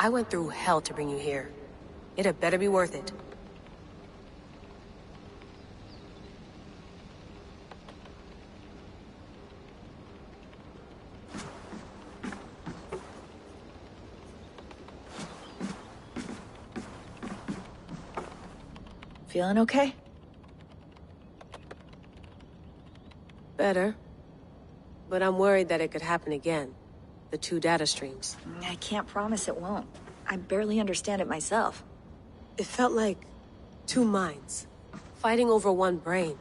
I went through hell to bring you here. It had better be worth it. Feeling okay? Better. But I'm worried that it could happen again. The two data streams. I can't promise it won't. I barely understand it myself. It felt like two minds, fighting over one brain.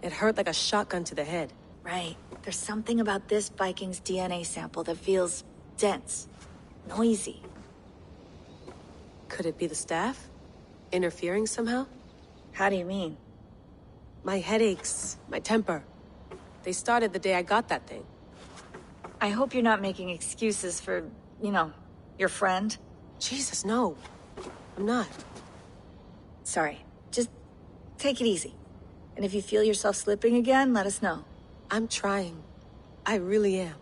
It hurt like a shotgun to the head. Right. There's something about this Viking's DNA sample that feels dense, noisy. Could it be the staff? Interfering somehow? How do you mean? My headaches, my temper. They started the day I got that thing. I hope you're not making excuses for, your friend. Jesus, no. I'm not. Sorry. Just take it easy. And if you feel yourself slipping again, let us know. I'm trying. I really am.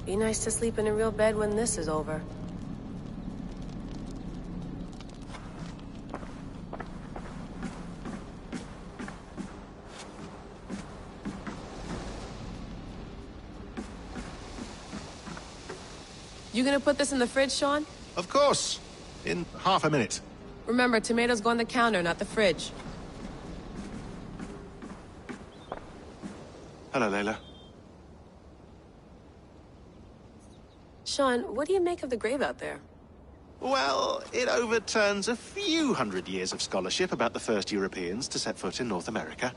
Be nice to sleep in a real bed when this is over. You gonna put this in the fridge, Sean? Of course. In half a minute. Remember, tomatoes go on the counter, not the fridge. Hello, Layla. Sean, what do you make of the grave out there? Well, it overturns a few hundred years of scholarship about the first Europeans to set foot in North America.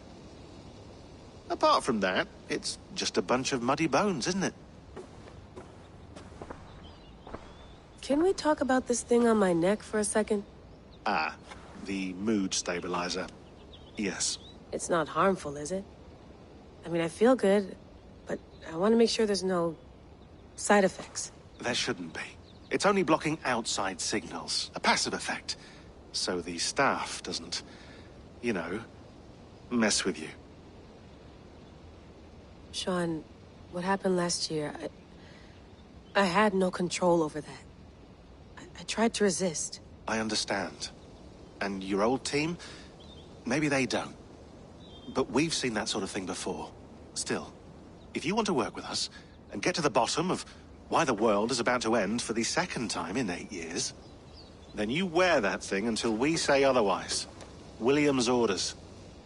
Apart from that, it's just a bunch of muddy bones, isn't it? Can we talk about this thing on my neck for a second? Ah, the mood stabilizer. Yes. It's not harmful, is it? I mean, I feel good, but I want to make sure there's no side effects. There shouldn't be. It's only blocking outside signals, a passive effect. So the staff doesn't, mess with you. Sean, what happened last year, I had no control over that. I tried to resist. I understand. And your old team, maybe they don't. But we've seen that sort of thing before. Still, if you want to work with us and get to the bottom of why the world is about to end for the second time in 8 years, then you wear that thing until we say otherwise. William's orders.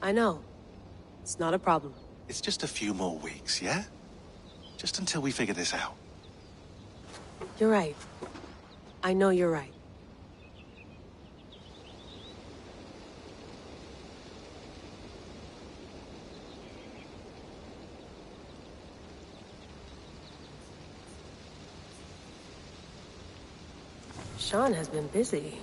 I know. It's not a problem. It's just a few more weeks, yeah? Just until we figure this out. You're right. I know you're right. Sean has been busy.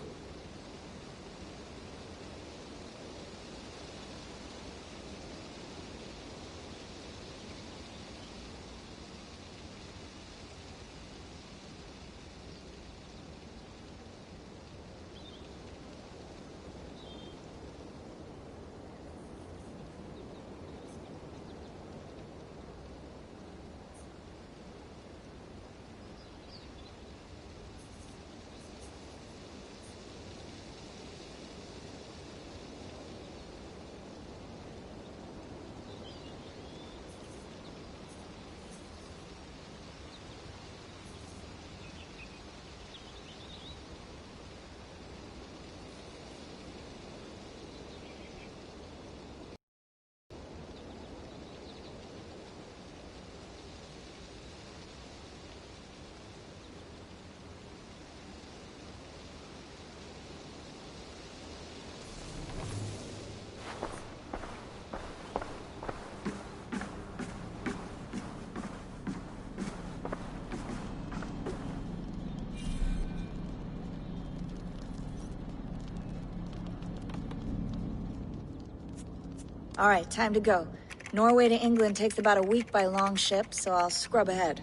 All right, time to go. Norway to England takes about a week by long ship, so I'll scrub ahead.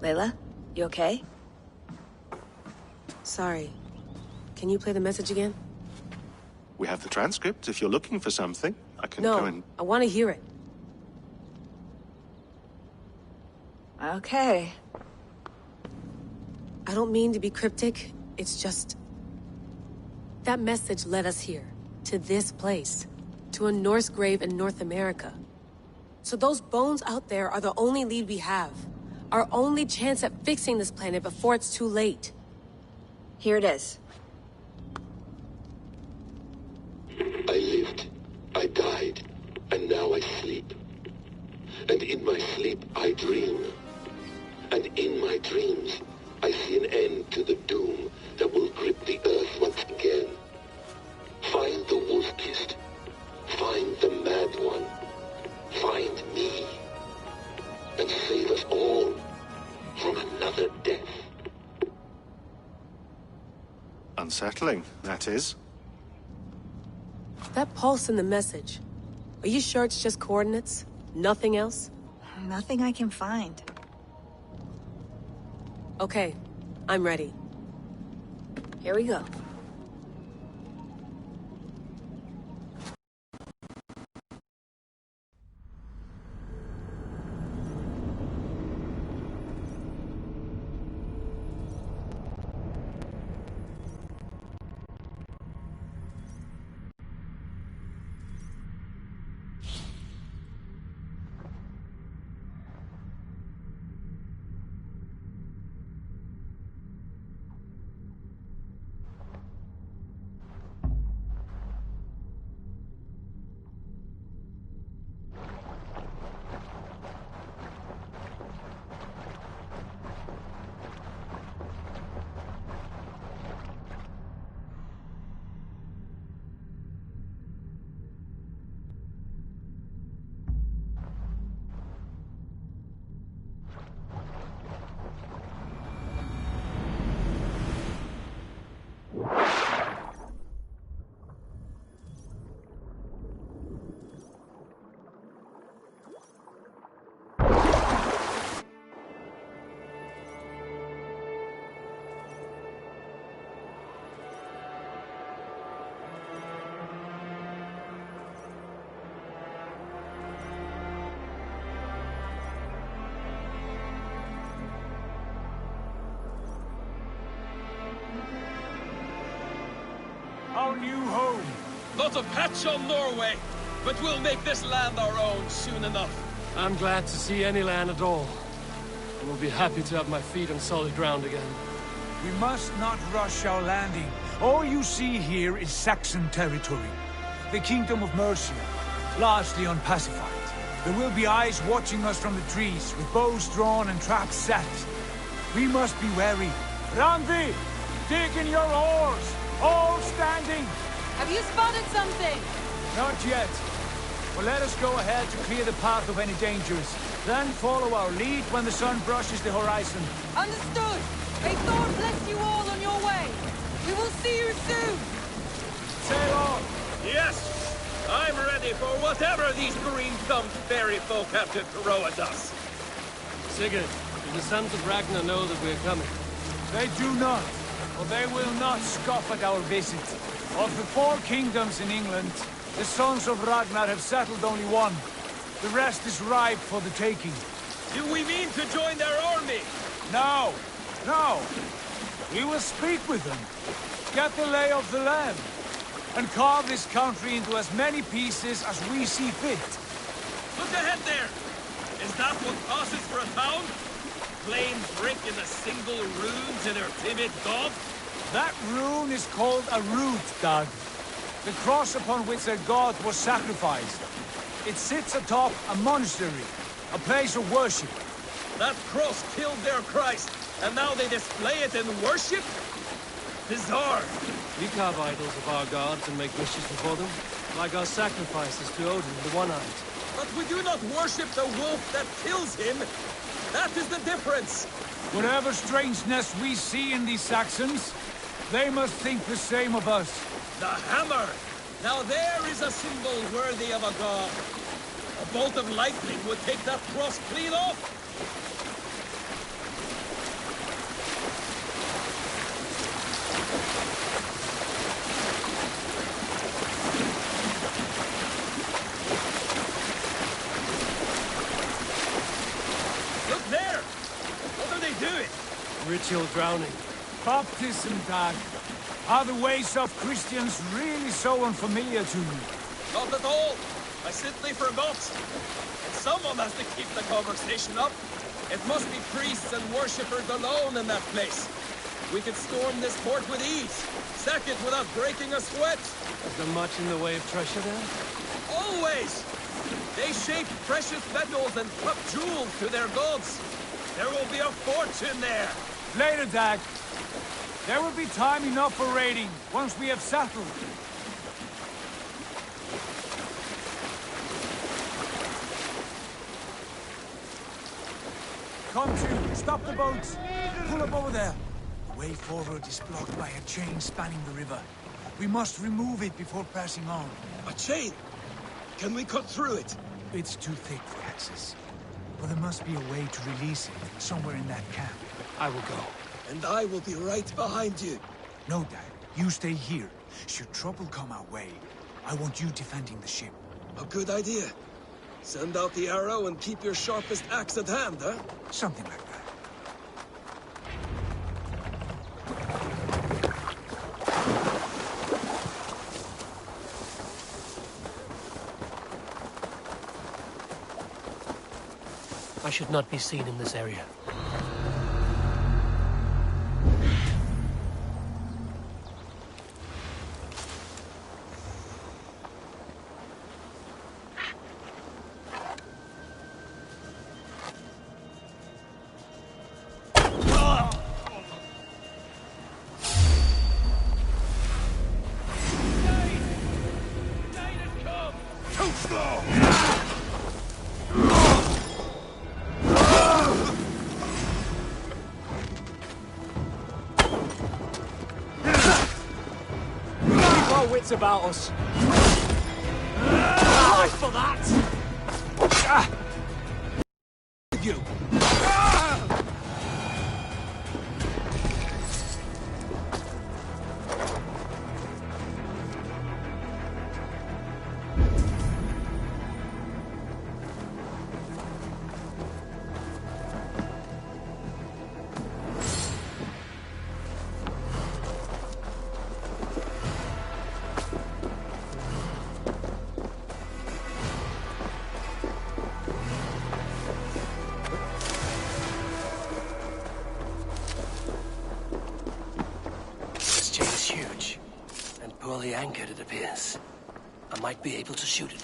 Layla, you okay? Sorry. Can you play the message again? We have the transcript. If you're looking for something, I can go and... No, I want to hear it. Okay. I don't mean to be cryptic. It's just... that message led us here. To this place. To a Norse grave in North America. So those bones out there are the only lead we have. Our only chance at fixing this planet before it's too late. Here it is. I lived, I died, and now I sleep. And in my sleep I dream. And in my dreams I see an end to the doom that will grip the earth once again. Find the wolf-kissed. Find the mad one. Find me. And save us all from another death. Unsettling, that is. That pulse in the message. Are you sure it's just coordinates? Nothing else? Nothing I can find. Okay, I'm ready. Here we go. Our new home. Not a patch on Norway, but we'll make this land our own soon enough. I'm glad to see any land at all. And will be happy to have my feet on solid ground again. We must not rush our landing. All you see here is Saxon territory. The Kingdom of Mercia, largely unpacified. There will be eyes watching us from the trees, with bows drawn and traps set. We must be wary. Randvi, dig in your oars! All standing! Have you spotted something? Not yet. But let us go ahead to clear the path of any dangers. Then follow our lead when the sun brushes the horizon. Understood. May Thor bless you all on your way. We will see you soon. Sail on! Yes, I'm ready for whatever these green-thumbed fairy folk have to throw at us. Sigurd, do the sons of Ragnar know that we're coming? They do not. For they will not scoff at our visit. Of the 4 kingdoms in England, the sons of Ragnar have settled only one. The rest is ripe for the taking. Do we mean to join their army? No! No! We will speak with them, get the lay of the land, and carve this country into as many pieces as we see fit. Look ahead there! Is that what passes for a town? Plain brick in a single rune to their timid god? That rune is called a root, Dag. The cross upon which their god was sacrificed. It sits atop a monastery, a place of worship. That cross killed their Christ, and now they display it in worship? Bizarre. We carve idols of our gods and make wishes before them, like our sacrifices to Odin, the One-Eyed. But we do not worship the wolf that kills him. That is the difference! Whatever strangeness we see in these Saxons, they must think the same of us. The hammer! Now there is a symbol worthy of a god. A bolt of lightning would take that cross clean off! Look there! What are they doing? Ritual drowning. Baptism, Dag. Are the ways of Christians really so unfamiliar to you? Not at all. I simply forgot. And someone has to keep the conversation up. It must be priests and worshippers alone in that place. We could storm this port with ease. Sack it without breaking a sweat. Is there much in the way of treasure there? Always! They shape precious metals and cut jewels to their gods. There will be a fortune there. Later, Dag. There will be time enough for raiding, once we have settled. Come to, stop the boats. Pull up over there. The way forward is blocked by a chain spanning the river. We must remove it before passing on. A chain? Can we cut through it? It's too thick for access. But there must be a way to release it, somewhere in that camp. I will go. And I will be right behind you. No, Dad. You stay here. Should trouble come our way, I want you defending the ship. A good idea. Send out the arrow and keep your sharpest axe at hand, huh? Something like that. I should not be seen in this area. Wits about us. For that! You! Poorly anchored, it appears. I might be able to shoot it.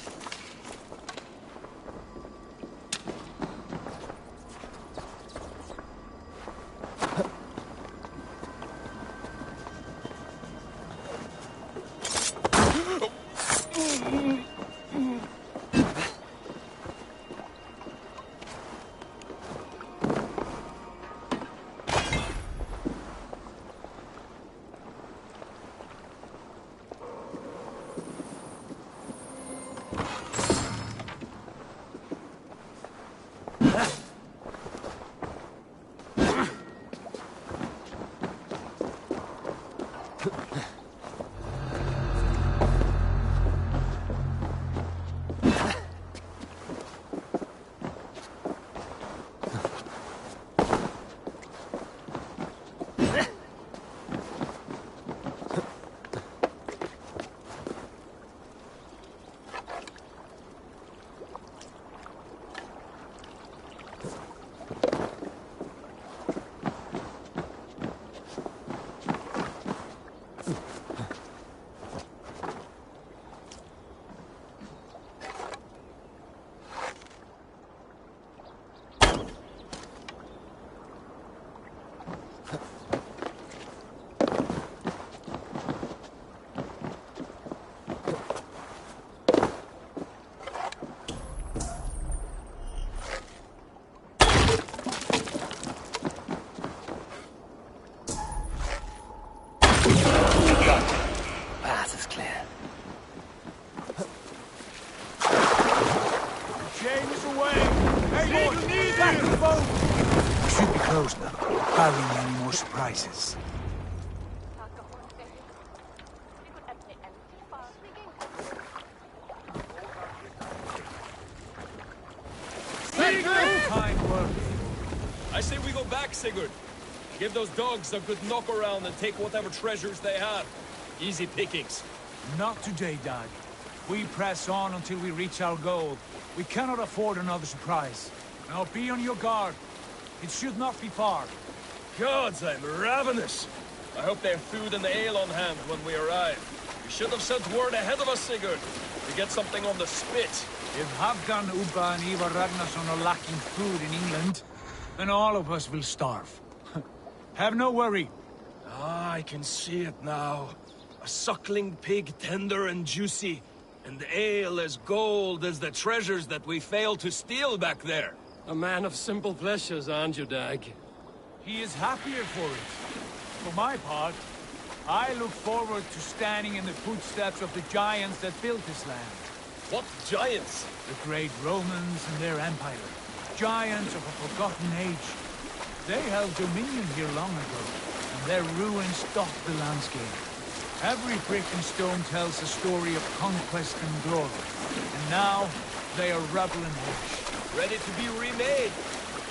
Shame is away! Hey, boys! Back to the boat! We should be close now, barring any more surprises. Fine work. I say we go back, Sigurd. Give those dogs a good knock around and take whatever treasures they have. Easy pickings. Not today, Dag. We press on until we reach our goal. We cannot afford another surprise. Now be on your guard. It should not be far. Gods, I'm ravenous. I hope they have food and ale on hand when we arrive. You should have sent word ahead of us, Sigurd, to get something on the spit. If Halfdan, Ubba and Ivar Ragnarsson are lacking food in England, then all of us will starve. Have no worry. Ah, I can see it now. A suckling pig, tender and juicy, and ale as gold as the treasures that we failed to steal back there. A man of simple pleasures, aren't you, Dag? He is happier for it. For my part, I look forward to standing in the footsteps of the giants that built this land. What giants? The great Romans and their empire. Giants of a forgotten age. They held dominion here long ago, and their ruins dot the landscape. Every brick and stone tells a story of conquest and glory. And now, they are rubble and ash. Ready to be remade.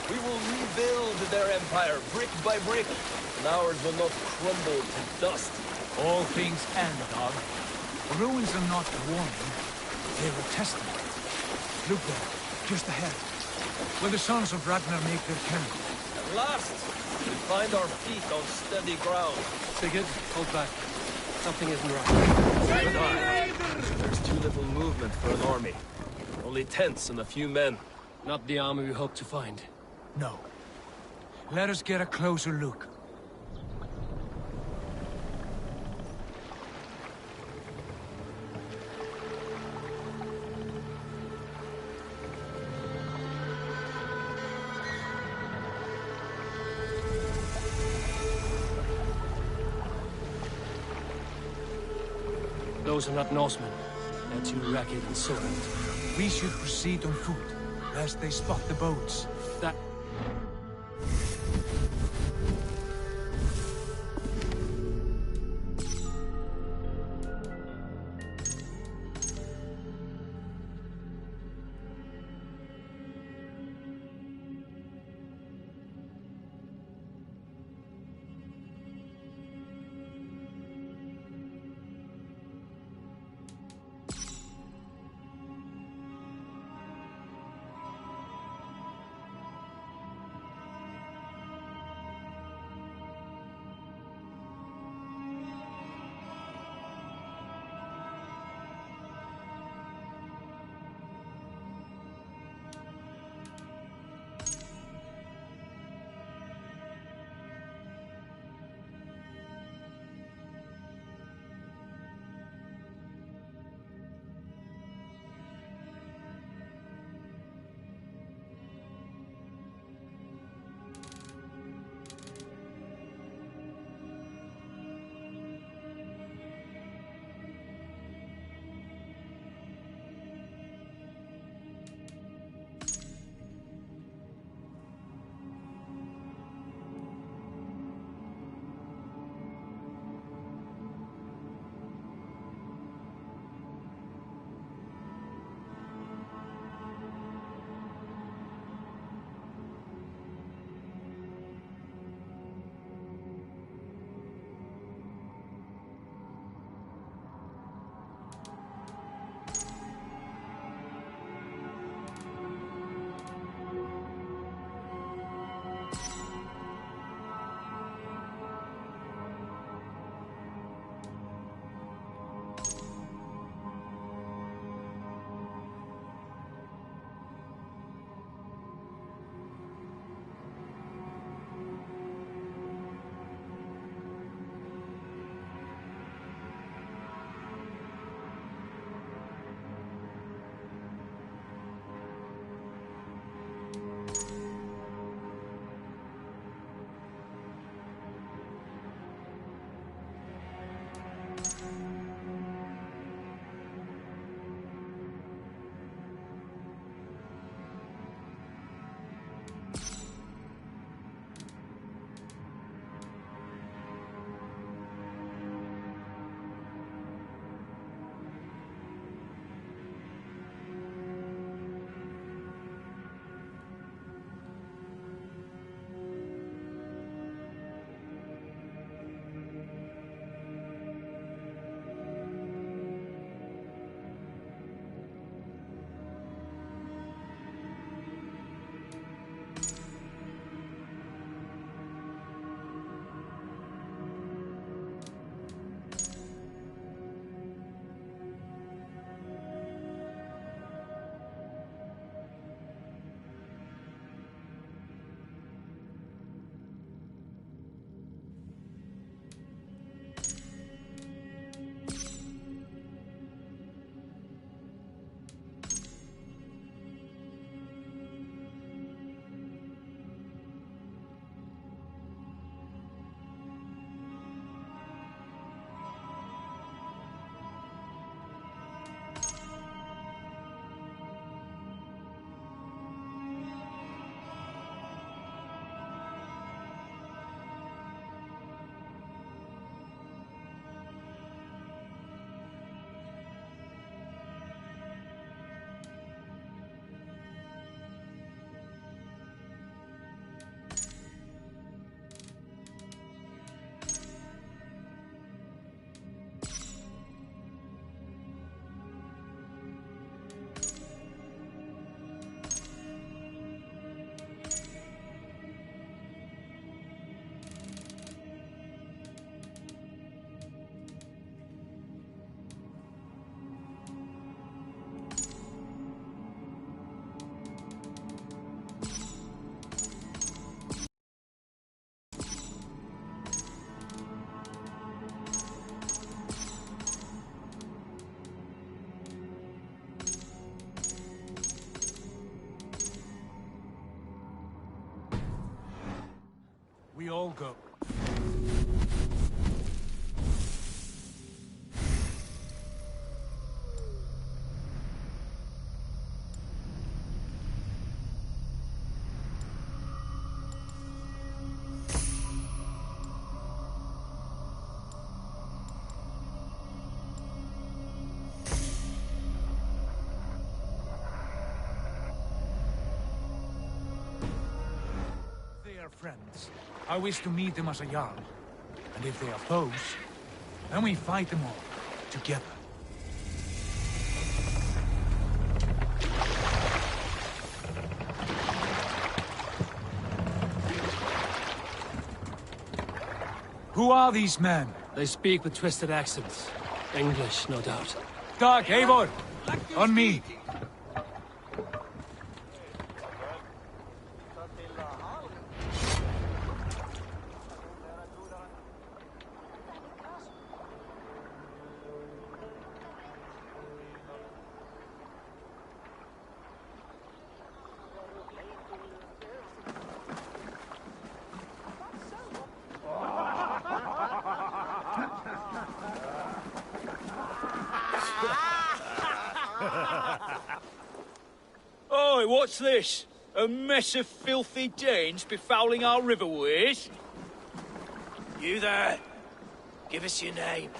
We will rebuild their empire, brick by brick, and ours will not crumble to dust. All things end, Dog. Ruins are not a warning. They're a testament. Look there, just ahead, where the sons of Ragnar make their camp. At last, we find our feet on steady ground. Sigurd, hold back. Something isn't right. Good eye. There's too little movement for an army. Only tents and a few men. Not the army we hope to find. No. Let us get a closer look. Those are not Norsemen. They're too ragged and soiled. We should proceed on foot, lest they spot the boats. That... we all go. They are friends. I wish to meet them as a Jarl. And if they are foes, then we fight them all, together. Who are these men? They speak with twisted accents. English, no doubt. Dag, Eivor! On me! Oi, what's this? A mess of filthy Danes befouling our riverways? You there! Give us your name.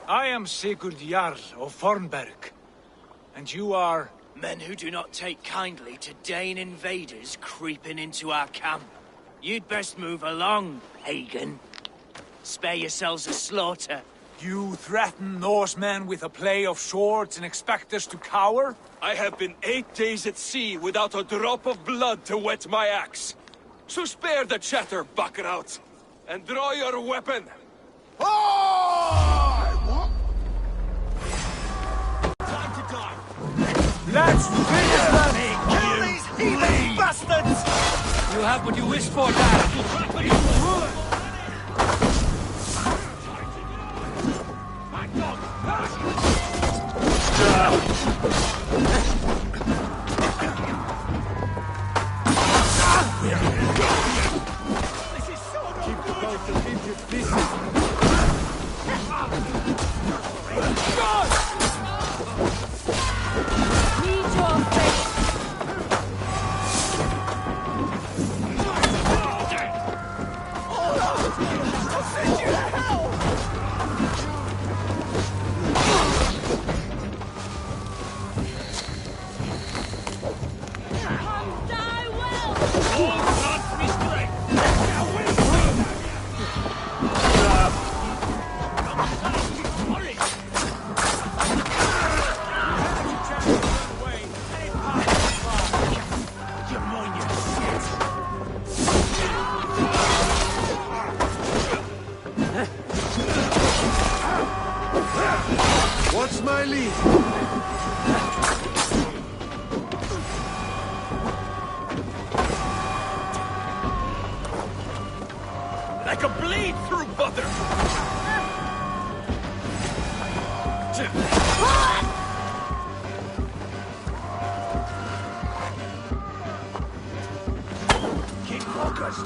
I am Sigurd Jarl of Fornberg. And you are... Men who do not take kindly to Dane invaders creeping into our camp. You'd best move along, pagan. Spare yourselves a slaughter. You threaten Norsemen with a play of swords and expect us to cower? I have been 8 days at sea without a drop of blood to wet my axe. So spare the chatter, Buckraut, and draw your weapon. Time to die. Let's finish them! Kill these heathen bastards! You have what you wished for, Dad. What's my lead? I can bleed through butter. Keep walkers.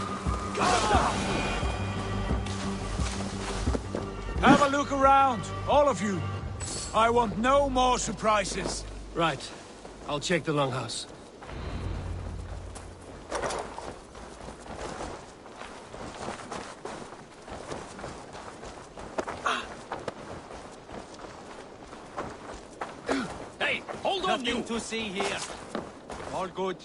Have a look around, all of you. I want no more surprises. Right. I'll check the longhouse. Hey, hold on, Nothing you! to see here. All good.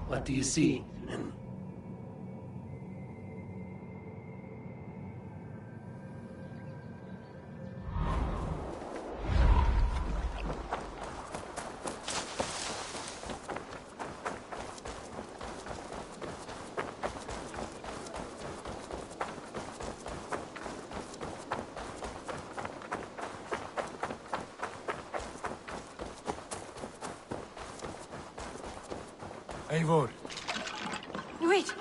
What do you see? Eivor. Wait!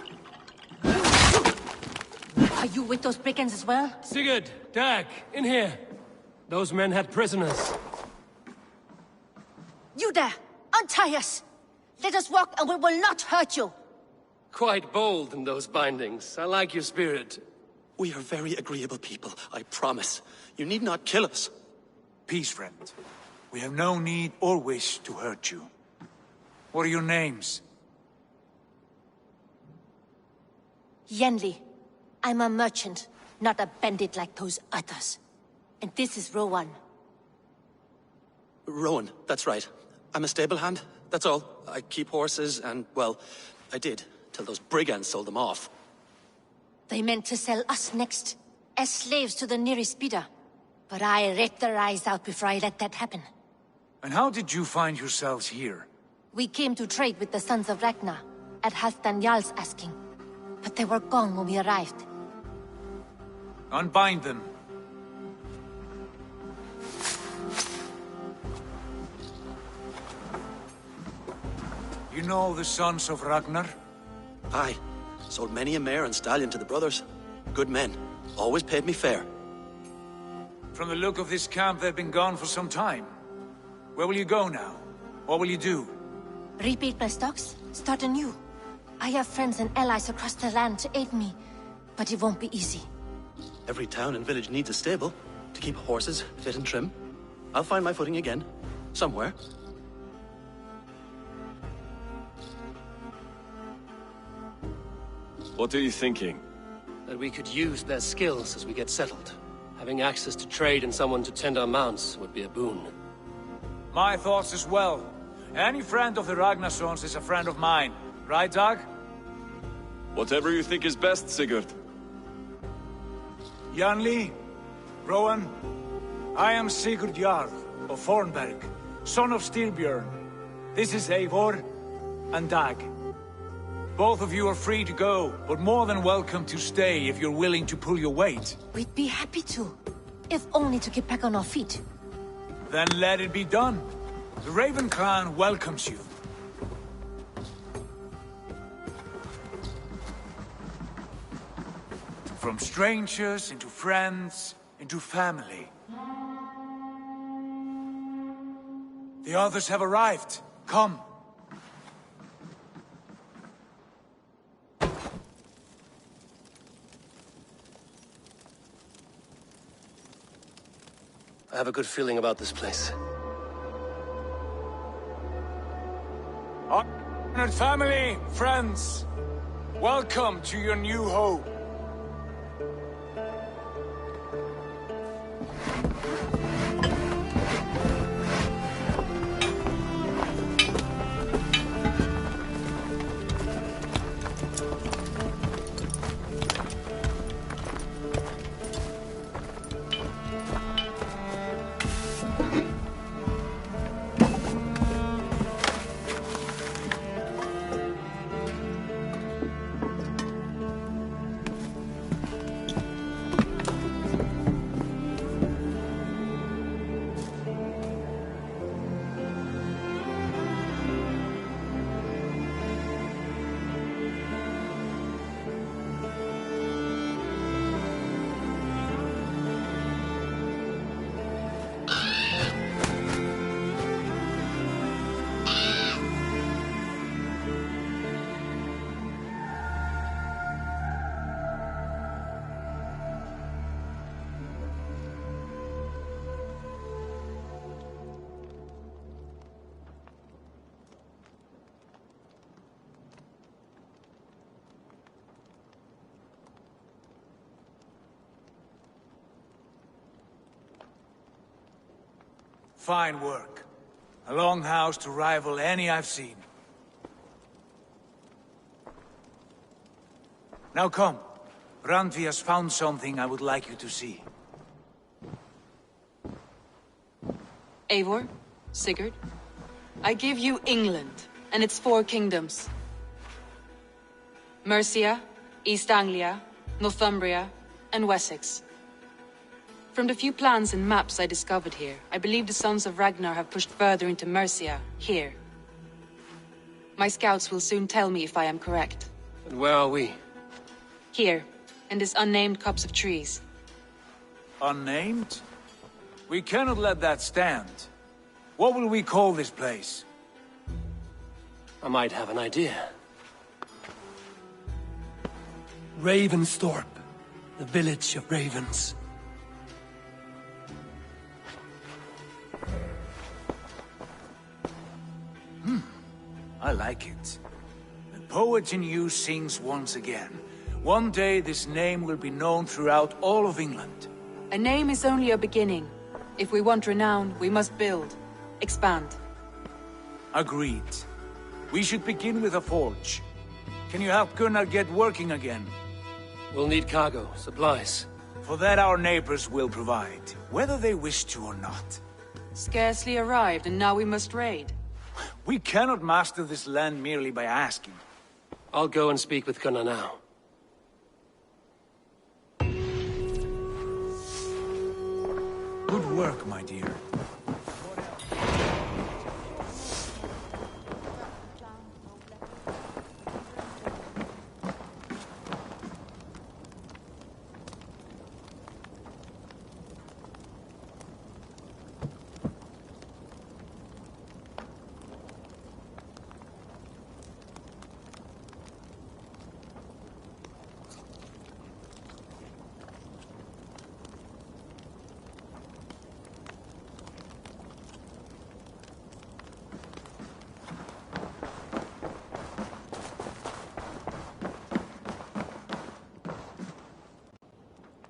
Are you with those brigands as well? Sigurd, Dag, in here. Those men had prisoners. You there! Untie us! Let us walk and we will not hurt you! Quite bold in those bindings. I like your spirit. We are very agreeable people, I promise. You need not kill us. Peace, friend. We have no need or wish to hurt you. What are your names? Yenli. I'm a merchant, not a bandit like those others. And this is Rowan. Rowan, that's right. I'm a stable hand, that's all. I keep horses and, well, I did, till those brigands sold them off. They meant to sell us next, as slaves to the nearest bidder. But I ripped their eyes out before I let that happen. And how did you find yourselves here? We came to trade with the Sons of Ragnar, at Halfdan Jarl's asking. But they were gone when we arrived. Unbind them. You know the Sons of Ragnar? Aye. Sold many a mare and stallion to the brothers. Good men. Always paid me fair. From the look of this camp, they've been gone for some time. Where will you go now? What will you do? Rebuild my stocks, start anew. I have friends and allies across the land to aid me, but it won't be easy. Every town and village needs a stable to keep horses fit and trim. I'll find my footing again. Somewhere. What are you thinking? That we could use their skills as we get settled. Having access to trade and someone to tend our mounts would be a boon. My thoughts as well. Any friend of the Ragnarsons is a friend of mine. Right, Dag? Whatever you think is best, Sigurd. Janli, Rowan, I am Sigurd Jarl of Fornberg, son of Styrbjörn. This is Eivor and Dag. Both of you are free to go, but more than welcome to stay if you're willing to pull your weight. We'd be happy to, if only to get back on our feet. Then let it be done. The Raven clan welcomes you. From strangers, into friends, into family. The others have arrived. Come. I have a good feeling about this place. Honored family, friends, welcome to your new home. Fine work. A longhouse to rival any I've seen. Now come. Randvi has found something I would like you to see. Eivor, Sigurd, I give you England and its 4 kingdoms. Mercia, East Anglia, Northumbria, and Wessex. From the few plans and maps I discovered here, I believe the Sons of Ragnar have pushed further into Mercia, here. My scouts will soon tell me if I am correct. And where are we? Here, in this unnamed copse of trees. Unnamed? We cannot let that stand. What will we call this place? I might have an idea. Ravensthorpe. The village of ravens. I like it. The poet in you sings once again. One day this name will be known throughout all of England. A name is only a beginning. If we want renown, we must build. Expand. Agreed. We should begin with a forge. Can you help Gunnar get working again? We'll need cargo, supplies. For that our neighbors will provide, whether they wish to or not. Scarcely arrived, and now we must raid. We cannot master this land merely by asking. I'll go and speak with Gunnar now. Good work, my dear.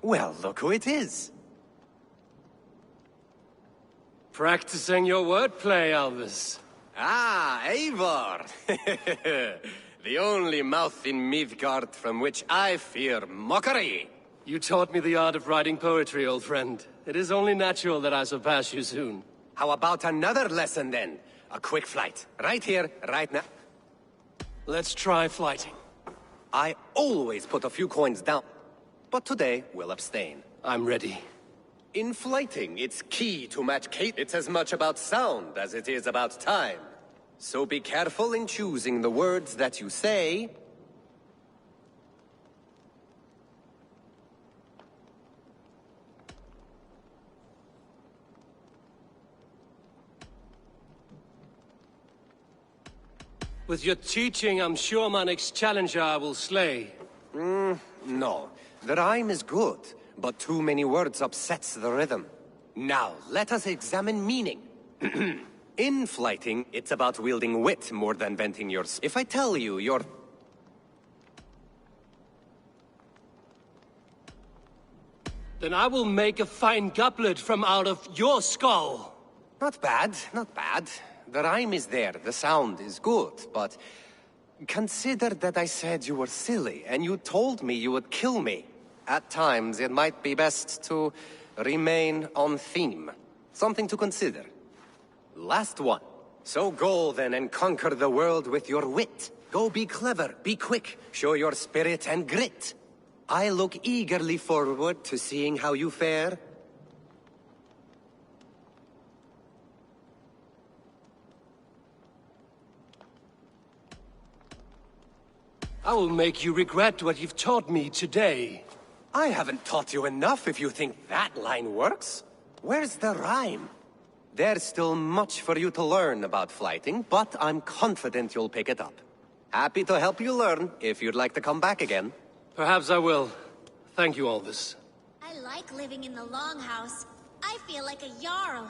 Well, look who it is. Practicing your wordplay, Albus. Ah, Eivor! The only mouth in Midgard from which I fear mockery. You taught me the art of writing poetry, old friend. It is only natural that I surpass you soon. How about another lesson, then? A quick flight. Right here, right now. Let's try flighting. I always put a few coins down. But today, we'll abstain. I'm ready. In flighting, it's key to match Kate. It's as much about sound as it is about time. So be careful in choosing the words that you say. With your teaching, I'm sure my next challenger I will slay. No. The rhyme is good, but too many words upsets the rhythm. Now, let us examine meaning. In flighting, it's about wielding wit more than venting your... If I tell you you're... Then I will make a fine goblet from out of your skull. Not bad, not bad. The rhyme is there, the sound is good, but... Consider that I said you were silly, and you told me you would kill me. At times, it might be best to remain on theme. Something to consider. Last one. So go then and conquer the world with your wit. Go be clever, be quick, show your spirit and grit. I look eagerly forward to seeing how you fare. I will make you regret what you've taught me today. I haven't taught you enough if you think that line works. Where's the rhyme? There's still much for you to learn about flighting, but I'm confident you'll pick it up. Happy to help you learn, if you'd like to come back again. Perhaps I will. Thank you, Albus. I like living in the Longhouse. I feel like a Jarl.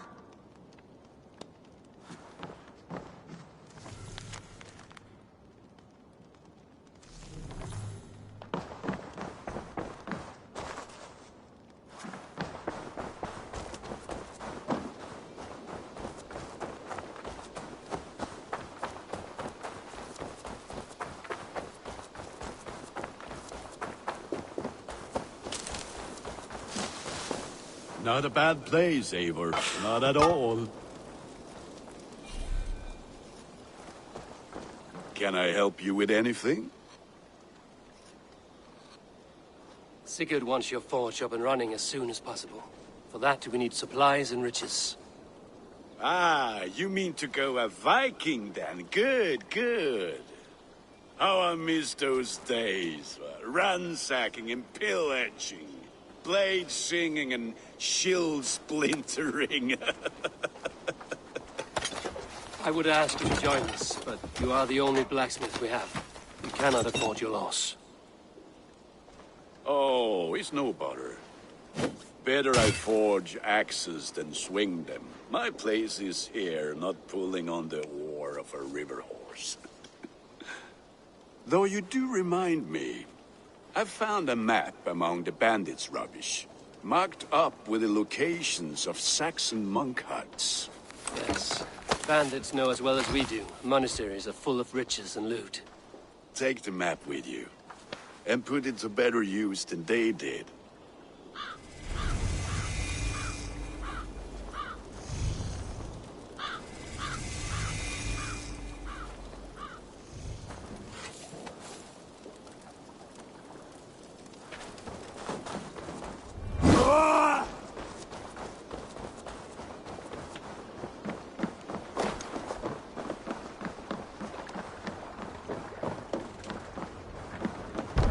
Not a bad place, Eivor. Not at all. Can I help you with anything? Sigurd wants your forge up and running as soon as possible. For that, we need supplies and riches. Ah, you mean to go a Viking then? Good, good. How I miss those days. Ransacking and pillaging. Blade singing and shield splintering. I would ask you to join us, but you are the only blacksmith we have. We cannot afford your loss. Oh, it's no bother. Better I forge axes than swing them. My place is here, not pulling on the oar of a river horse. Though you do remind me, I've found a map among the bandits' rubbish, marked up with the locations of Saxon monk huts. Yes. Bandits know as well as we do. Monasteries are full of riches and loot. Take the map with you, and put it to better use than they did.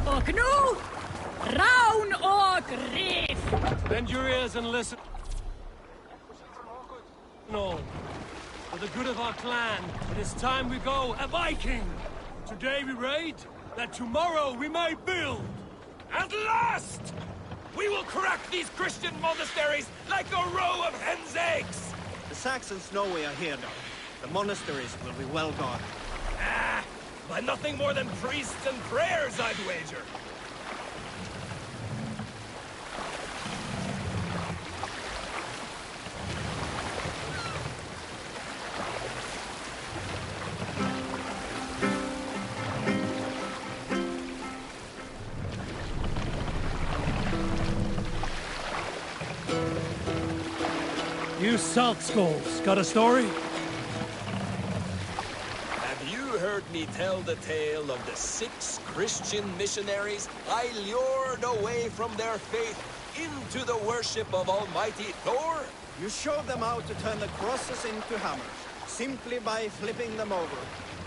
Och Raun och Riff! Bend your ears and listen. No. For the good of our clan, it is time we go a Viking! Today we raid, that tomorrow we may build! At last! We will crack these Christian monasteries like a row of hen's eggs! The Saxons know we are here, though. The monasteries will be well guarded. Ah! By nothing more than priests and prayers, I'd wager! You salt skulls, got a story? Have you heard me tell the tale of the 6 Christian missionaries I lured away from their faith into the worship of Almighty Thor? You showed them how to turn the crosses into hammers, simply by flipping them over.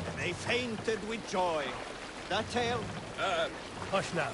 And they fainted with joy. That tale? Hush now.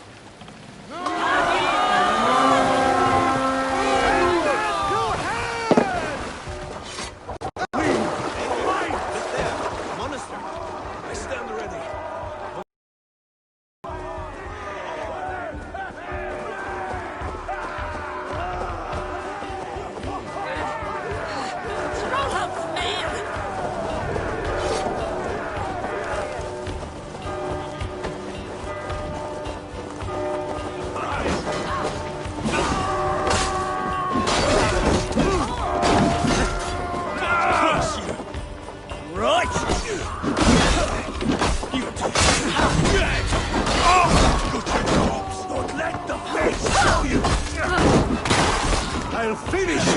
I'll finish you!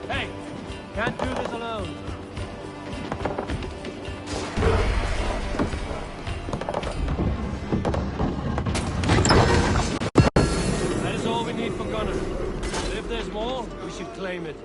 Hey! Can't do this alone. That is all we need for Gunner. But if there's more, we should claim it.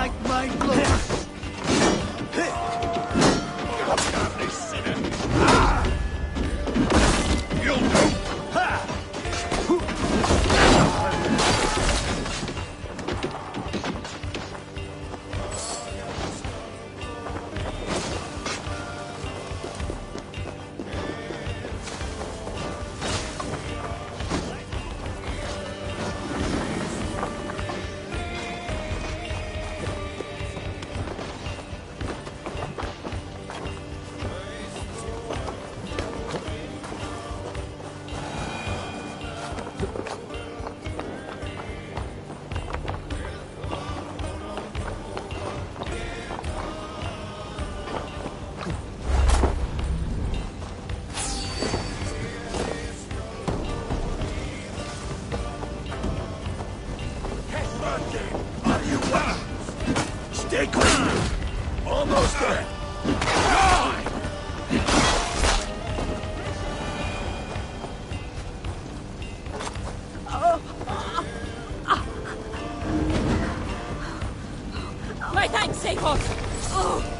like my blood. You'll do. Stay clean! Almost there! My thanks, Seikos! Oh.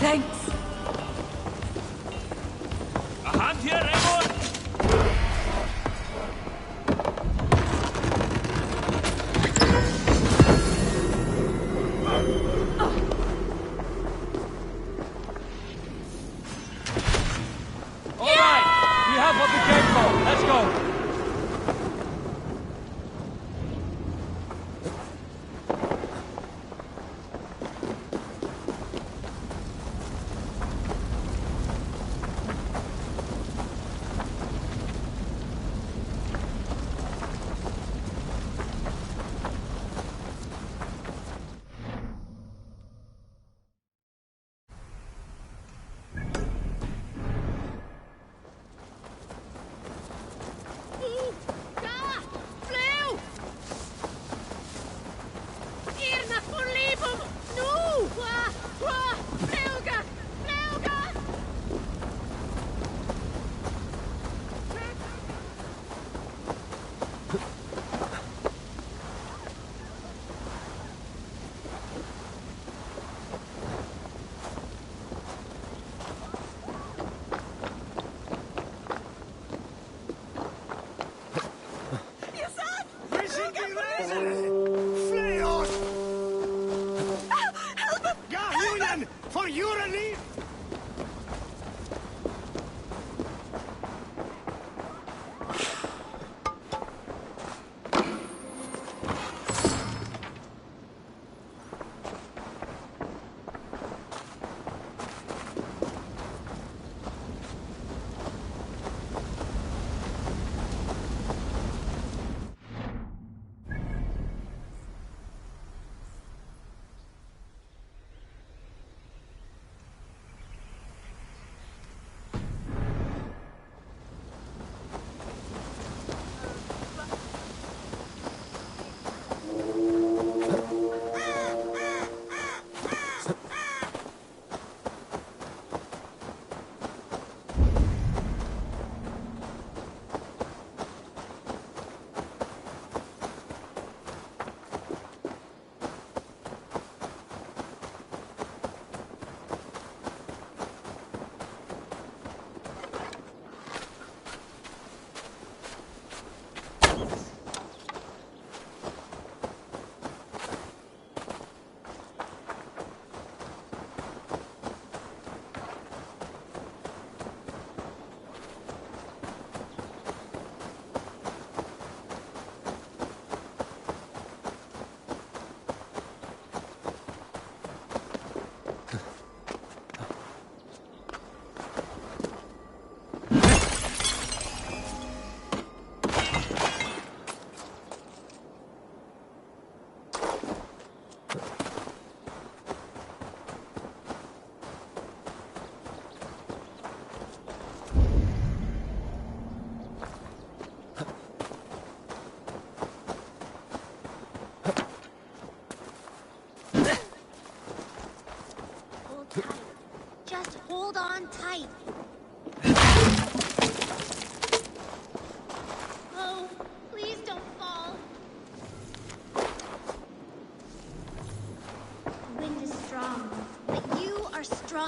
Thanks. A hand here, everyone! All right, we have what we came for. Let's go. For your relief!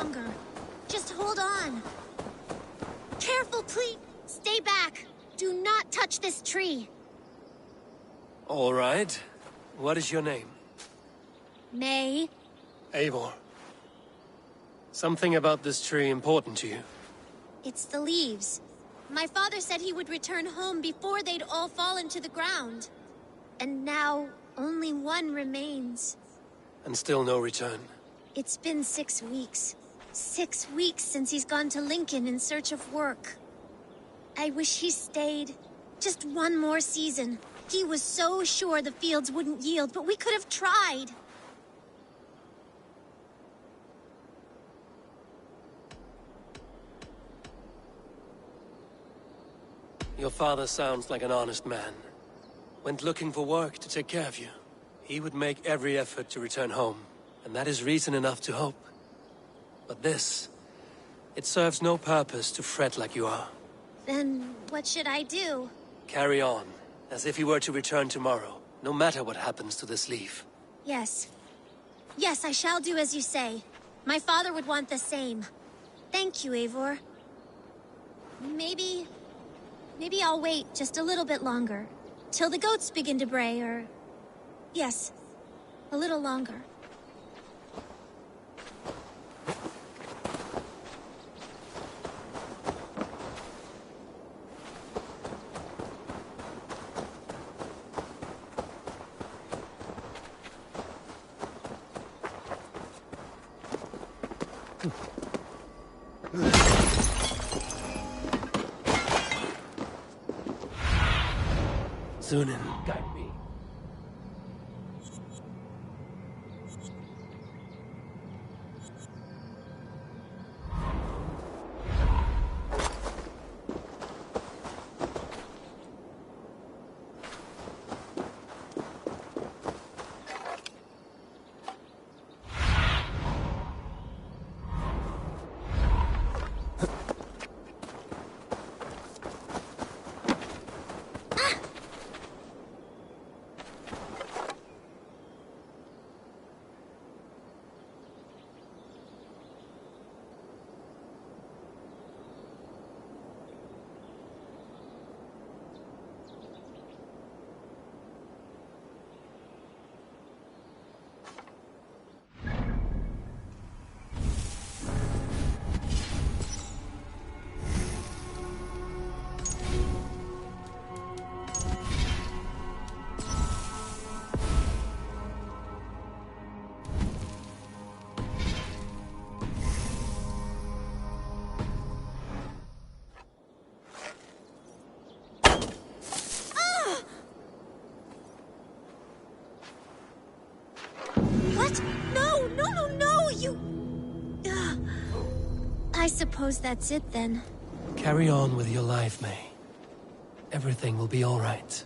longer. Just hold on. Careful, please. Stay back. Do not touch this tree. All right. What is your name? May. Eivor. Something about this tree important to you? It's the leaves. My father said he would return home before they'd all fallen to the ground. And now, only one remains. And still no return. It's been 6 weeks. 6 weeks since he's gone to Lincoln in search of work. I wish he stayed. Just one more season. He was so sure the fields wouldn't yield, but we could have tried. Your father sounds like an honest man. Went looking for work to take care of you. He would make every effort to return home, and that is reason enough to hope. But this, it serves no purpose to fret like you are. Then what should I do? Carry on, as if you were to return tomorrow, no matter what happens to this leaf. Yes. Yes, I shall do as you say. My father would want the same. Thank you, Eivor. Maybe I'll wait just a little bit longer. Till the goats begin to bray, or... Yes, a little longer. Sunan, guide me. I suppose that's it then. Carry on with your life, May. Everything will be all right.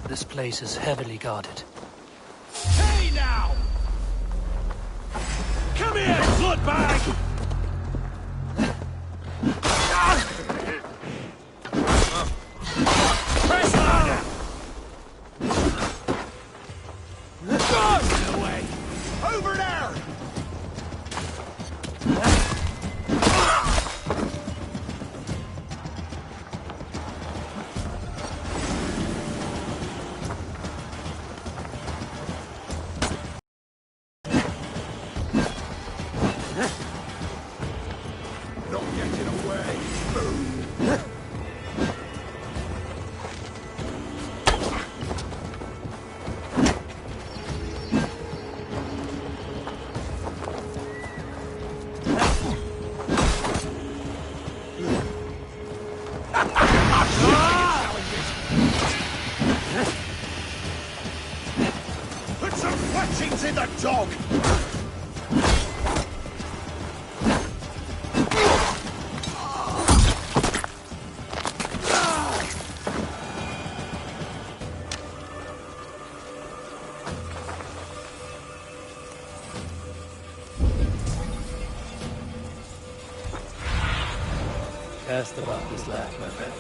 This place is heavily guarded. Hey now! Come here, bloodbag! Press harder! Get away! Over there! jog! Cast about this land, my friend.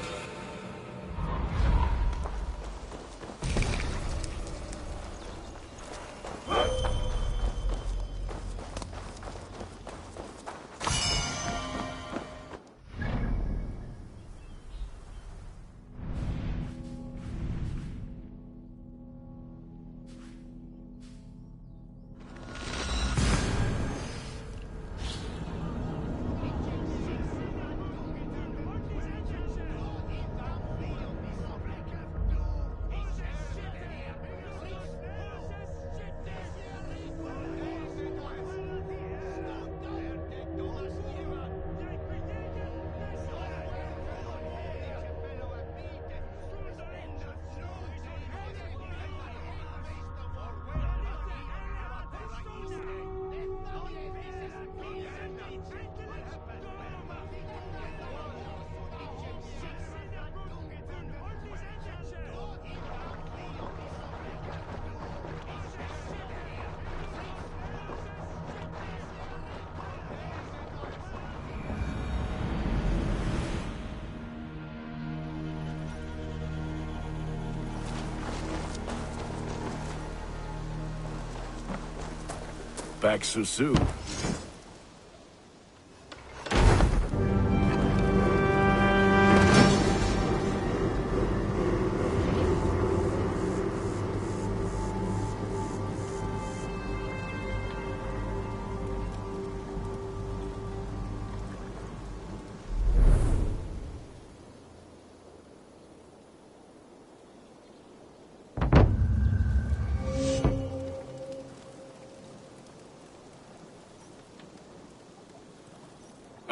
Back so soon.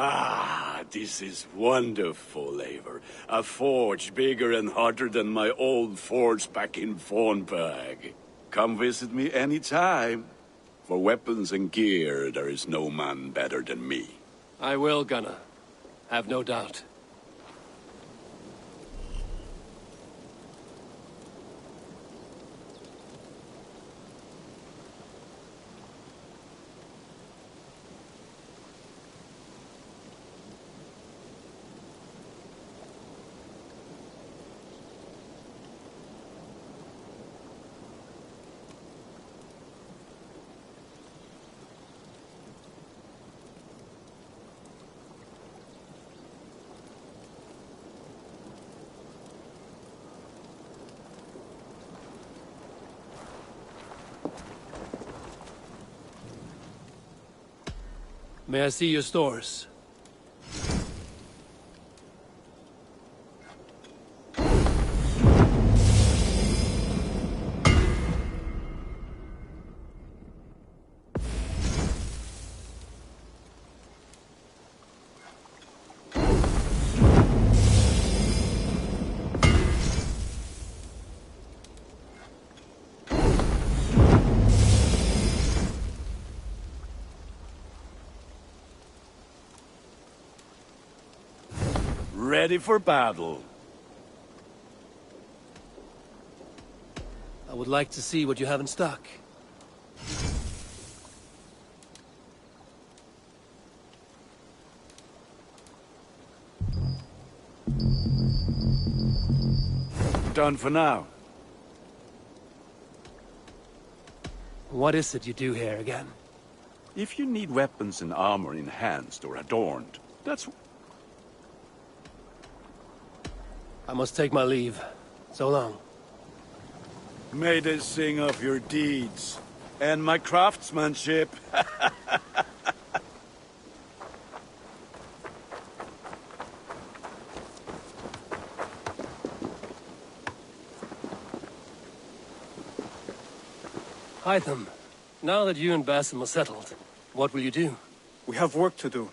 Ah, this is wonderful, Eivor. A forge bigger and hotter than my old forge back in Vornberg. Come visit me anytime. For weapons and gear, there is no man better than me. I will, Gunnar. Have no doubt. May I see your stores? Ready for battle. I would like to see what you have in stock. Done for now. What is it you do here again? If you need weapons and armor enhanced or adorned, that's... I must take my leave. So long. May they sing of your deeds and my craftsmanship. Hytham, now that you and Basim are settled, what will you do? We have work to do,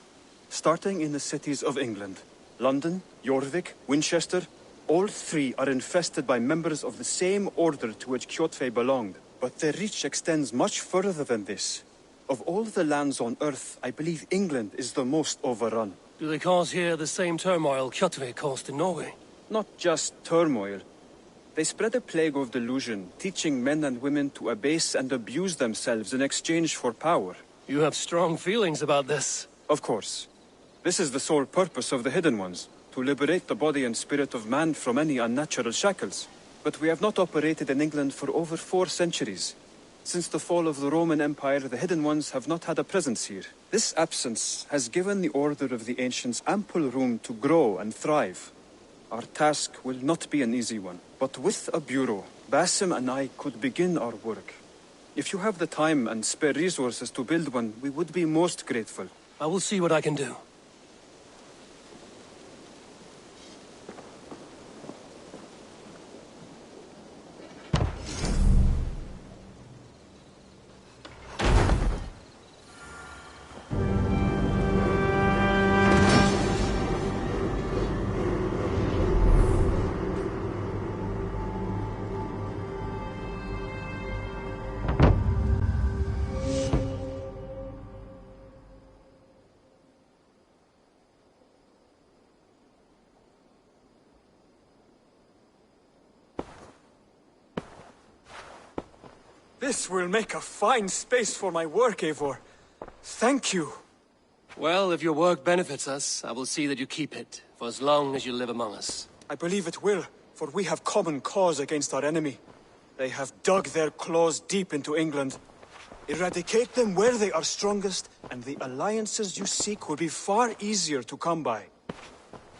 starting in the cities of England. London, Jorvik, Winchester, all three are infested by members of the same order to which Kjotve belonged. but their reach extends much further than this. Of all the lands on Earth, I believe England is the most overrun. Do they cause here the same turmoil Kjotve caused in Norway? Not just turmoil. They spread a plague of delusion, teaching men and women to abase and abuse themselves in exchange for power. You have strong feelings about this. Of course. This is the sole purpose of the Hidden Ones, to liberate the body and spirit of man from any unnatural shackles. But we have not operated in England for over 4 centuries. Since the fall of the Roman Empire, the Hidden Ones have not had a presence here. This absence has given the Order of the Ancients ample room to grow and thrive. Our task will not be an easy one, but with a bureau, Basim and I could begin our work. If you have the time and spare resources to build one, we would be most grateful. I will see what I can do. This will make a fine space for my work, Eivor. Thank you. Well, if your work benefits us, I will see that you keep it, for as long as you live among us. I believe it will, for we have common cause against our enemy. They have dug their claws deep into England. Eradicate them where they are strongest, and the alliances you seek will be far easier to come by.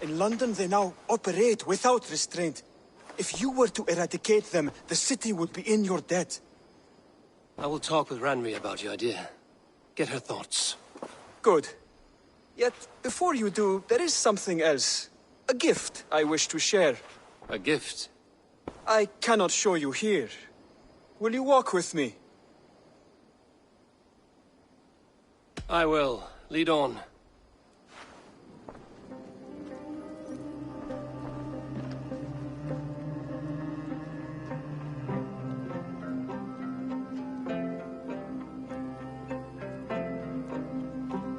In London, they now operate without restraint. If you were to eradicate them, the city would be in your debt. I will talk with Ranri about your idea. Get her thoughts. Good. Yet, before you do, there is something else. A gift I wish to share. A gift? I cannot show you here. Will you walk with me? I will. Lead on.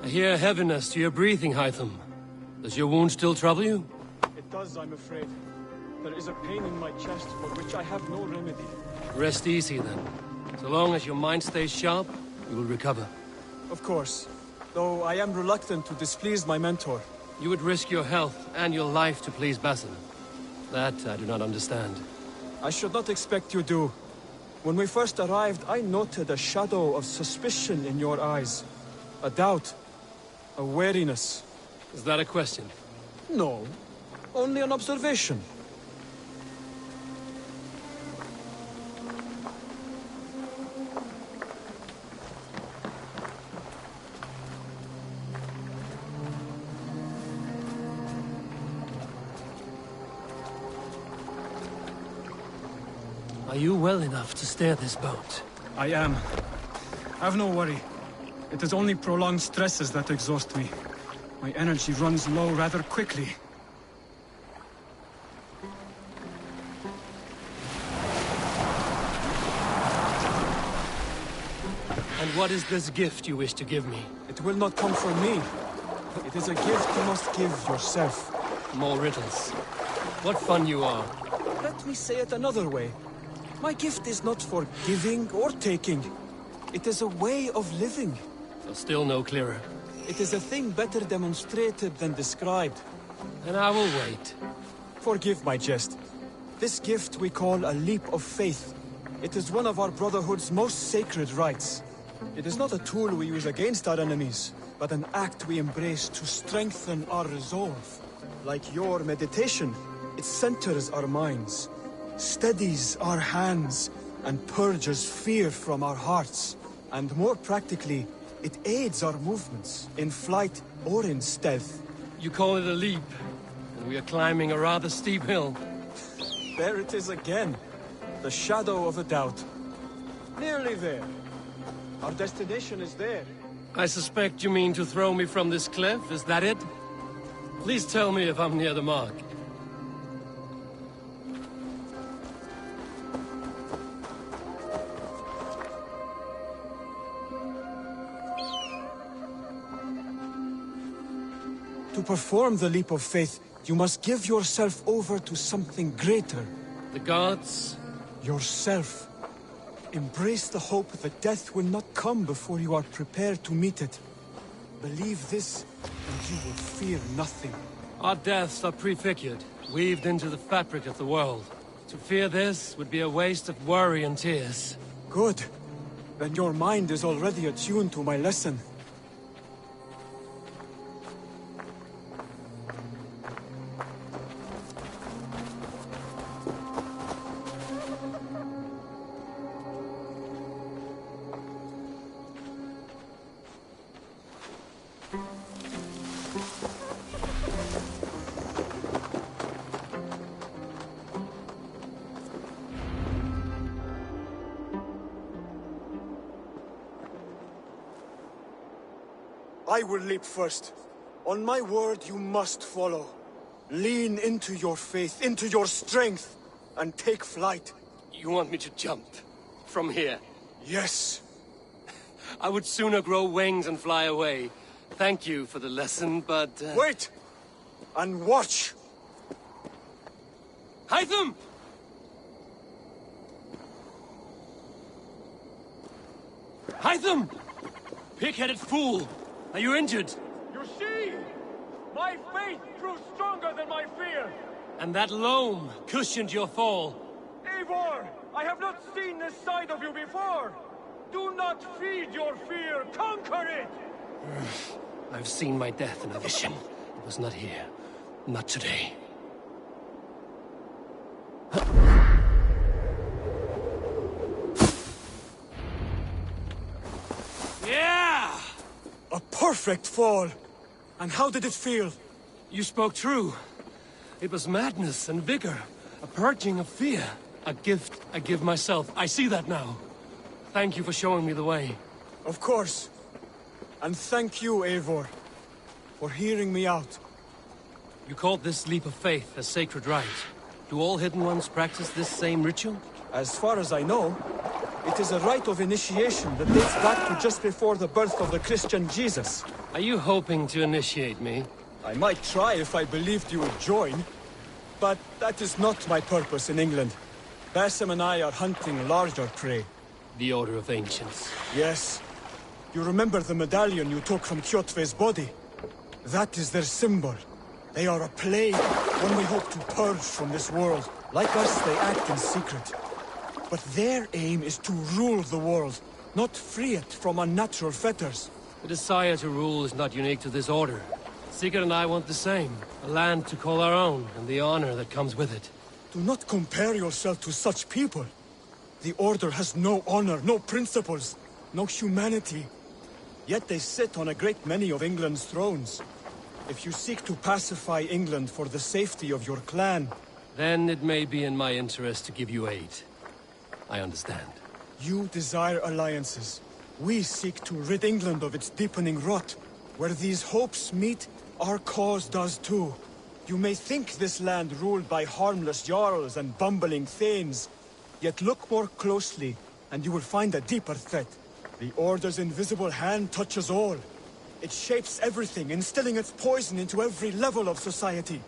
I hear heaviness to your breathing, Hytham. Does your wound still trouble you? It does, I'm afraid. There is a pain in my chest for which I have no remedy. Rest easy, then. So long as your mind stays sharp, you will recover. Of course. Though I am reluctant to displease my mentor. You would risk your health and your life to please Basim. That I do not understand. I should not expect you do. When we first arrived, I noted a shadow of suspicion in your eyes. A doubt. A wariness. Is that a question? No. Only an observation. Are you well enough to steer this boat? I am. Have no worry. It is only prolonged stresses that exhaust me. My energy runs low rather quickly. And what is this gift you wish to give me? It will not come from me. It is a gift you must give yourself. More riddles. What fun you are. Let me say it another way. My gift is not for giving or taking. It is a way of living. So still no clearer. It is a thing better demonstrated than described. And I will wait. Forgive my jest. This gift we call a leap of faith. It is one of our Brotherhood's most sacred rites. It is not a tool we use against our enemies, but an act we embrace to strengthen our resolve. Like your meditation, it centers our minds, steadies our hands, and purges fear from our hearts. And more practically, it aids our movements, in flight or in stealth. You call it a leap, and we are climbing a rather steep hill. There it is again. The shadow of a doubt. Nearly there. Our destination is there. I suspect you mean to throw me from this cliff, is that it? Please tell me if I'm near the mark. perform the leap of faith, you must give yourself over to something greater. The gods? Yourself. Embrace the hope that death will not come before you are prepared to meet it. Believe this, and you will fear nothing. Our deaths are prefigured, weaved into the fabric of the world. To fear this would be a waste of worry and tears. Good. Then your mind is already attuned to my lesson. I will leap first. On my word, you must follow. Lean into your faith, into your strength, and take flight. You want me to jump? From here? Yes. I would sooner grow wings and fly away. Thank you for the lesson, but... Wait! And watch! Hytham! Hytham! Pig-headed fool! Are you injured? You see? My faith proved stronger than my fear! And that loam cushioned your fall. Eivor! I have not seen this side of you before! Do not feed your fear, conquer it! I've seen my death in a vision. It was not here. Not today. Yeah! A perfect fall! And how did it feel? You spoke true. It was madness and vigor. A purging of fear. A gift I give myself. I see that now. Thank you for showing me the way. Of course. And thank you, Eivor, for hearing me out. You called this leap of faith a sacred rite. Do all Hidden Ones practice this same ritual? As far as I know, it is a rite of initiation that dates back to just before the birth of the Christian Jesus. Are you hoping to initiate me? I might try if I believed you would join. But that is not my purpose in England. Basim and I are hunting larger prey. The Order of Ancients. Yes. You remember the medallion you took from Kjotve's body? That is their symbol. They are a plague, one we hope to purge from this world. Like us, they act in secret. But their aim is to rule the world, not free it from unnatural fetters. The desire to rule is not unique to this order. Sigurd and I want the same. A land to call our own, and the honor that comes with it. Do not compare yourself to such people. The Order has no honor, no principles, no humanity. Yet they sit on a great many of England's thrones. If you seek to pacify England for the safety of your clan... Then it may be in my interest to give you aid. I understand. You desire alliances. We seek to rid England of its deepening rot. Where these hopes meet, our cause does too. You may think this land ruled by harmless jarls and bumbling thanes. Yet look more closely, and you will find a deeper threat. The Order's invisible hand touches all. It shapes everything, instilling its poison into every level of society.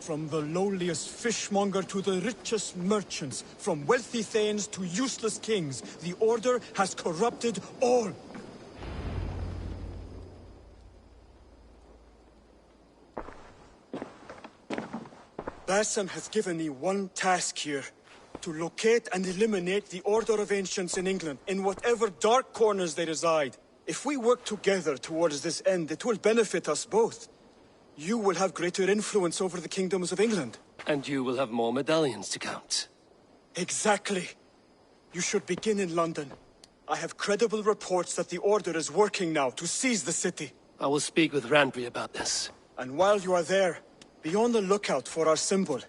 From the lowliest fishmonger to the richest merchants, from wealthy thanes to useless kings, the Order has corrupted all. Basim has given me one task here. To locate and eliminate the Order of Ancients in England, in whatever dark corners they reside. If we work together towards this end, it will benefit us both. You will have greater influence over the kingdoms of England. And you will have more medallions to count. Exactly. You should begin in London. I have credible reports that the Order is working now to seize the city. I will speak with Randry about this. And while you are there, be on the lookout for our symbol.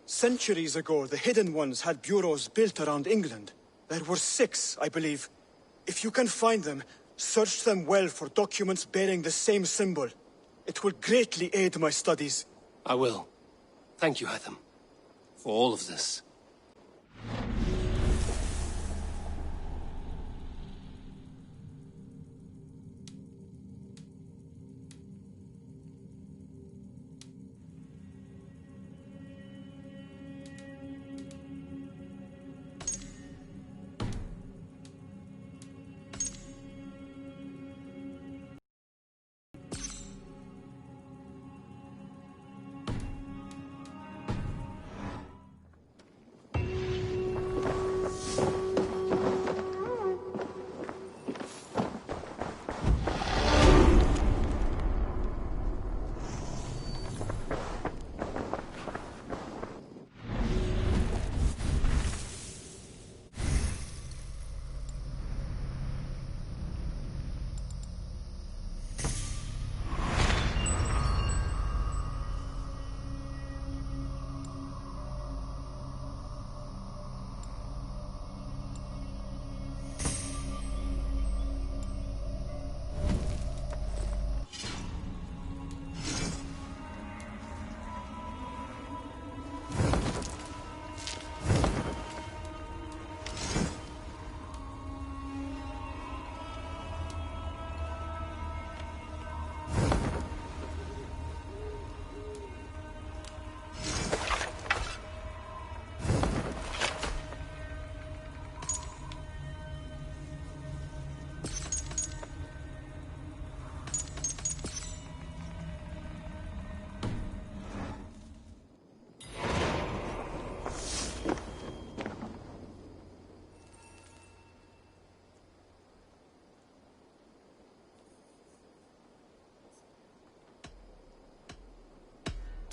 Centuries ago, the Hidden Ones had bureaus built around England. There were 6, I believe. If you can find them, search them well for documents bearing the same symbol. It will greatly aid my studies. I will. Thank you, Hytham, for all of this.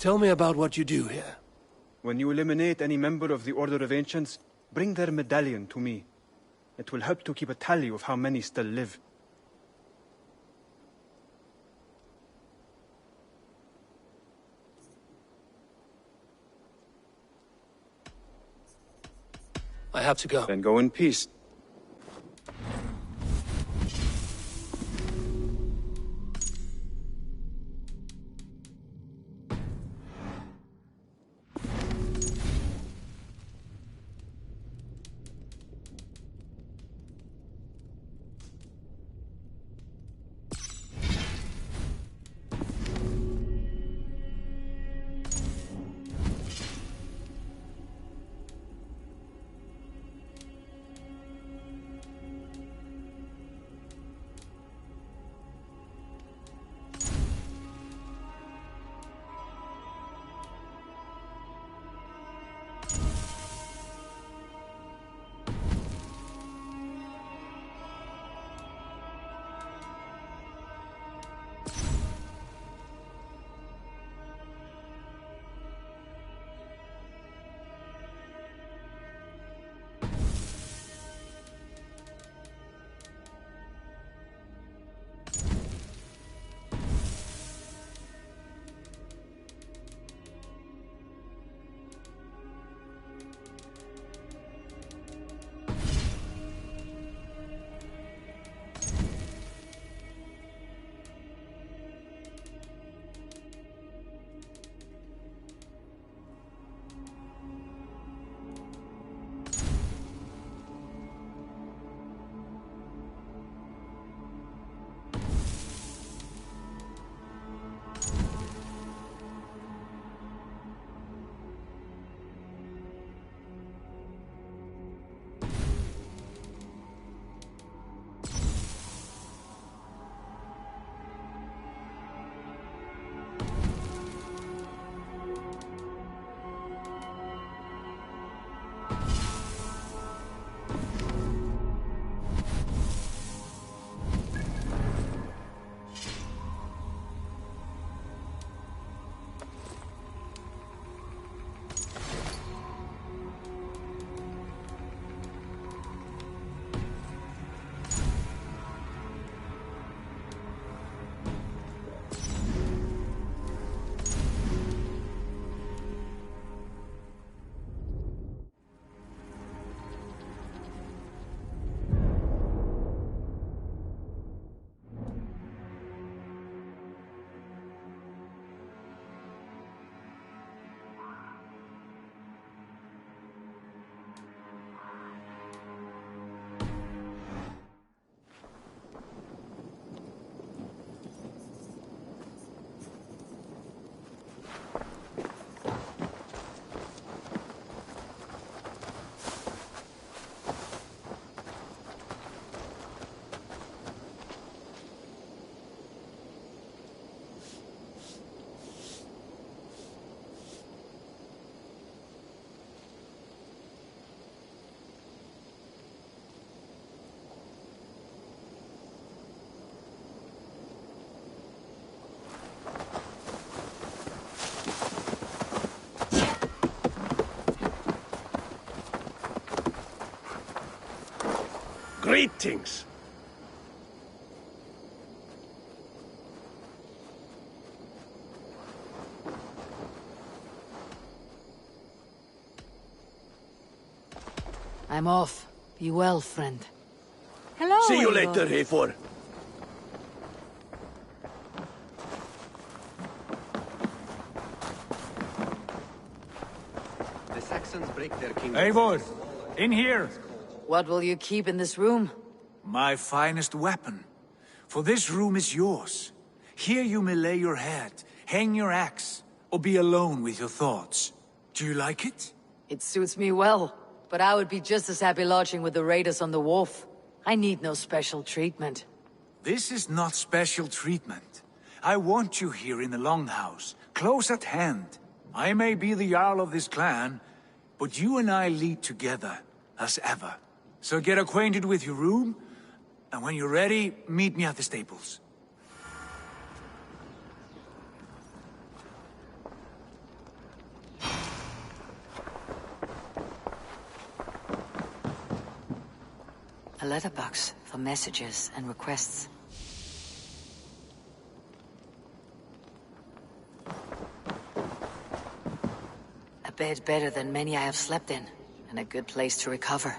Tell me about what you do here. When you eliminate any member of the Order of Ancients, bring their medallion to me. It will help to keep a tally of how many still live. I have to go. Then go in peace. Greetings! I'm off. Be well, friend. Hello, See you Eivor. later, Eivor. The Saxons break their kingdom. Eivor, in here. What will you keep in this room? My finest weapon. For this room is yours. Here you may lay your head, hang your axe, or be alone with your thoughts. Do you like it? It suits me well, but I would be just as happy lodging with the raiders on the wharf. I need no special treatment. This is not special treatment. I want you here in the Longhouse, close at hand. I may be the Jarl of this clan, but you and I lead together, as ever. So get acquainted with your room, and when you're ready, meet me at the stables. A letterbox for messages and requests. A bed better than many I have slept in, and a good place to recover.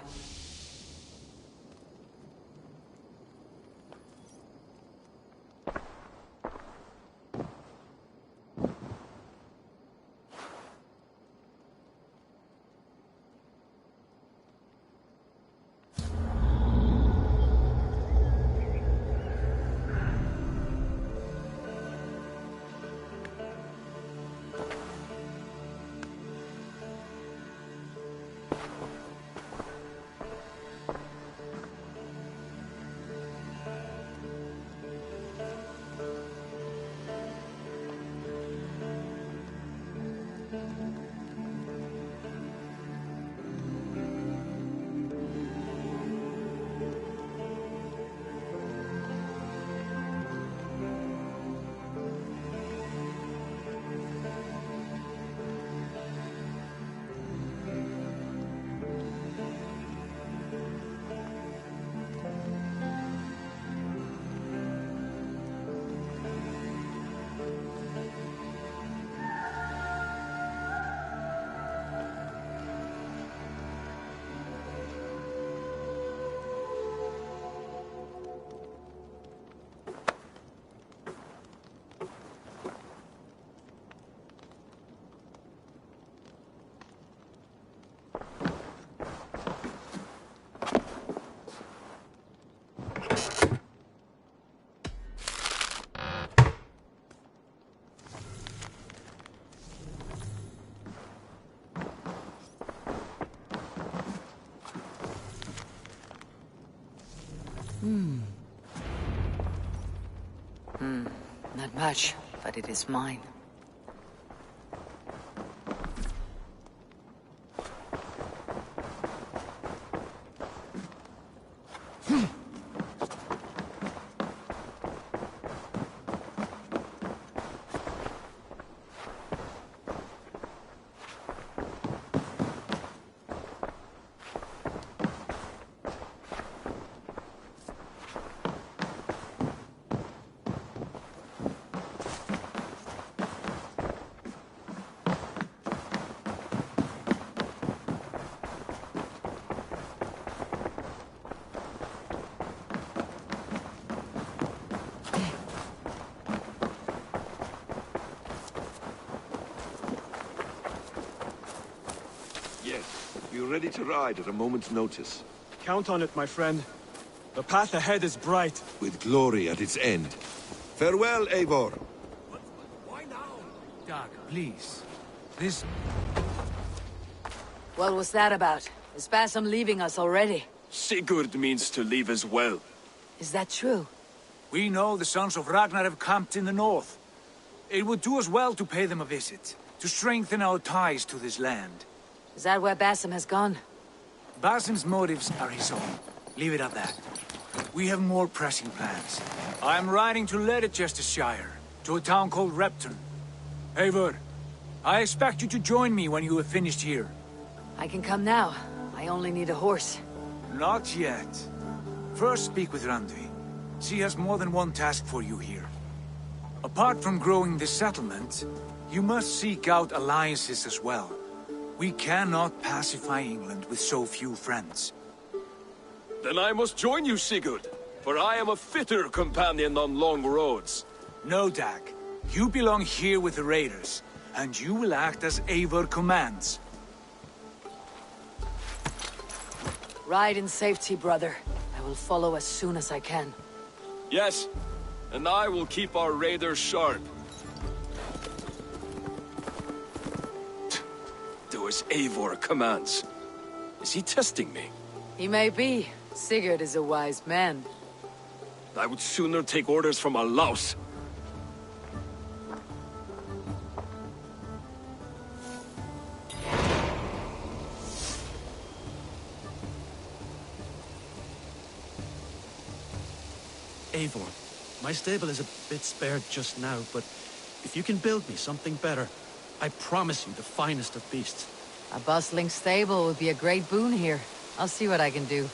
Not much, but it is mine. You're ready to ride at a moment's notice. Count on it, my friend. The path ahead is bright. With glory at its end. Farewell, Eivor. Why now? Doug, please. This... What was that about? Is Basim leaving us already? Sigurd means to leave as well. Is that true? We know the sons of Ragnar have camped in the north. It would do us well to pay them a visit, to strengthen our ties to this land. Is that where Basim has gone? Basim's motives are his own. Leave it at that. We have more pressing plans. I'm riding to Leicestershire, to a town called Repton. Eivor, I expect you to join me when you have finished here. I can come now. I only need a horse. Not yet. First speak with Randvi. She has more than one task for you here. Apart from growing this settlement, you must seek out alliances as well. We cannot pacify England with so few friends. Then I must join you, Sigurd, for I am a fitter companion on long roads. No, Dag. You belong here with the raiders, and you will act as Eivor commands. Ride in safety, brother. I will follow as soon as I can. Yes, and I will keep our raiders sharp. Do as Eivor commands. Is he testing me? He may be. Sigurd is a wise man. I would sooner take orders from a louse. Eivor, my stable is a bit spared just now, but if you can build me something better, I promise you the finest of beasts. A bustling stable would be a great boon here. I'll see what I can do.